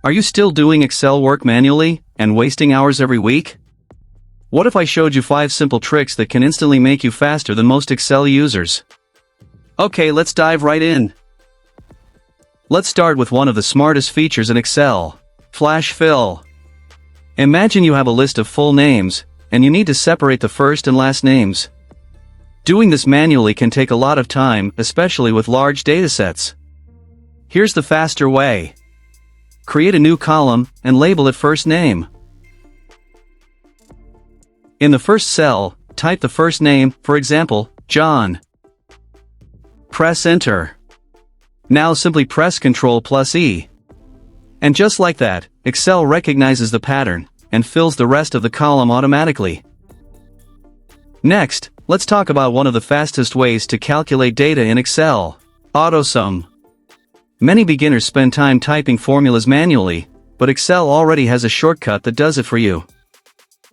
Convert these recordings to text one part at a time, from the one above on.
Are you still doing Excel work manually and wasting hours every week? What if I showed you 5 simple tricks that can instantly make you faster than most Excel users? Okay, let's dive right in. Let's start with one of the smartest features in Excel: Flash Fill. Imagine you have a list of full names, and you need to separate the first and last names. Doing this manually can take a lot of time, especially with large datasets. Here's the faster way. Create a new column and label it first name. In the first cell, type the first name, for example, John. Press Enter. Now simply press Ctrl+E. And just like that, Excel recognizes the pattern and fills the rest of the column automatically. Next, let's talk about one of the fastest ways to calculate data in Excel: AutoSum. Many beginners spend time typing formulas manually, but Excel already has a shortcut that does it for you.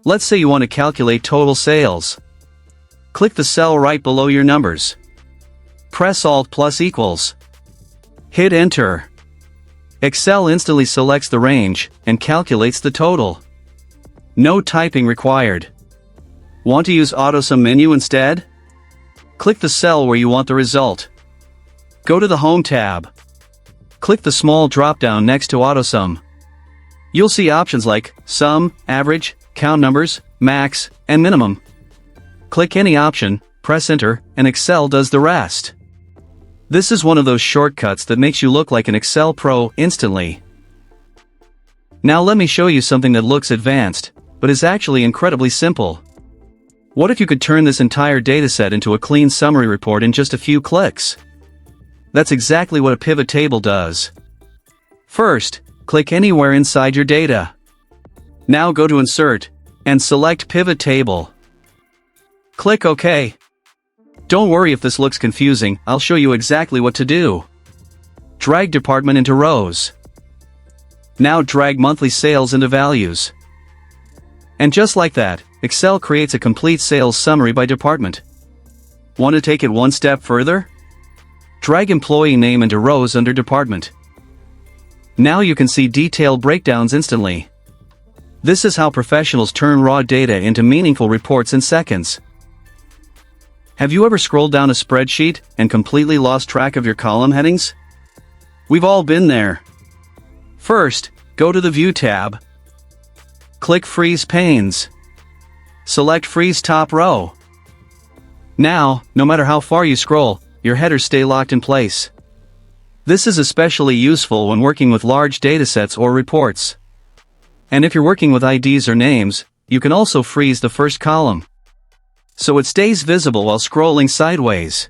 Let's say you want to calculate total sales. Click the cell right below your numbers. Press Alt+=. Hit Enter. Excel instantly selects the range and calculates the total. No typing required. Want to use AutoSum menu instead? Click the cell where you want the result. Go to the Home tab. Click the small drop-down next to AutoSum. You'll see options like Sum, Average, Count Numbers, Max, and Minimum. Click any option, press Enter, and Excel does the rest. This is one of those shortcuts that makes you look like an Excel pro instantly. Now let me show you something that looks advanced, but is actually incredibly simple. What if you could turn this entire dataset into a clean summary report in just a few clicks? That's exactly what a pivot table does. First, click anywhere inside your data. Now go to Insert, and select Pivot Table. Click OK. Don't worry if this looks confusing, I'll show you exactly what to do. Drag department into rows. Now drag monthly sales into values. And just like that, Excel creates a complete sales summary by department. Want to take it one step further? Drag employee name into rows under department. Now you can see detailed breakdowns instantly. This is how professionals turn raw data into meaningful reports in seconds. Have you ever scrolled down a spreadsheet and completely lost track of your column headings? We've all been there. First, go to the View tab. Click Freeze Panes. Select Freeze Top Row. Now, no matter how far you scroll, your headers stay locked in place. This is especially useful when working with large datasets or reports. And if you're working with IDs or names, you can also freeze the first column, so it stays visible while scrolling sideways.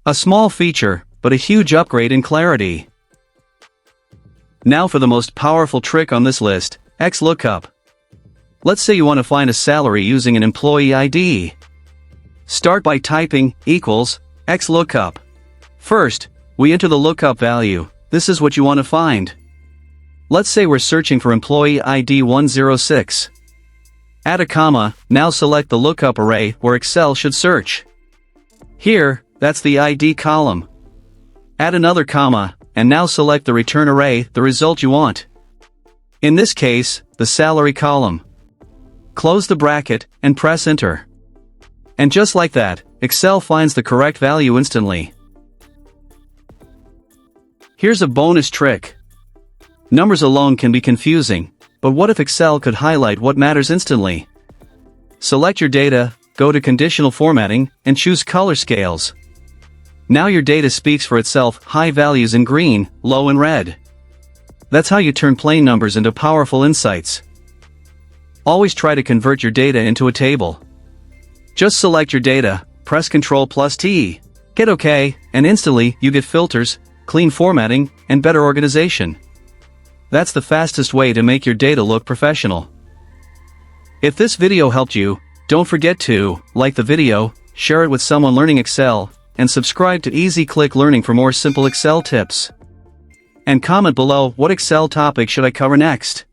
A small feature, but a huge upgrade in clarity. Now for the most powerful trick on this list: XLOOKUP. Let's say you want to find a salary using an employee ID. Start by typing equals XLOOKUP. First, we enter the lookup value. This is what you want to find. Let's say we're searching for employee ID 106. Add a comma, now select the lookup array where Excel should search. Here, that's the ID column. Add another comma, and now select the return array, the result you want. In this case, the salary column. Close the bracket, and press Enter. And just like that, Excel finds the correct value instantly. Here's a bonus trick. Numbers alone can be confusing, but what if Excel could highlight what matters instantly? Select your data, go to Conditional Formatting, and choose Color Scales. Now your data speaks for itself: high values in green, low in red. That's how you turn plain numbers into powerful insights. Always try to convert your data into a table. Just select your data, press Ctrl+T, hit OK, and instantly you get filters, clean formatting, and better organization. That's the fastest way to make your data look professional. If this video helped you, don't forget to like the video, share it with someone learning Excel, and subscribe to Easy Click Learning for more simple Excel tips. And comment below, what Excel topic should I cover next?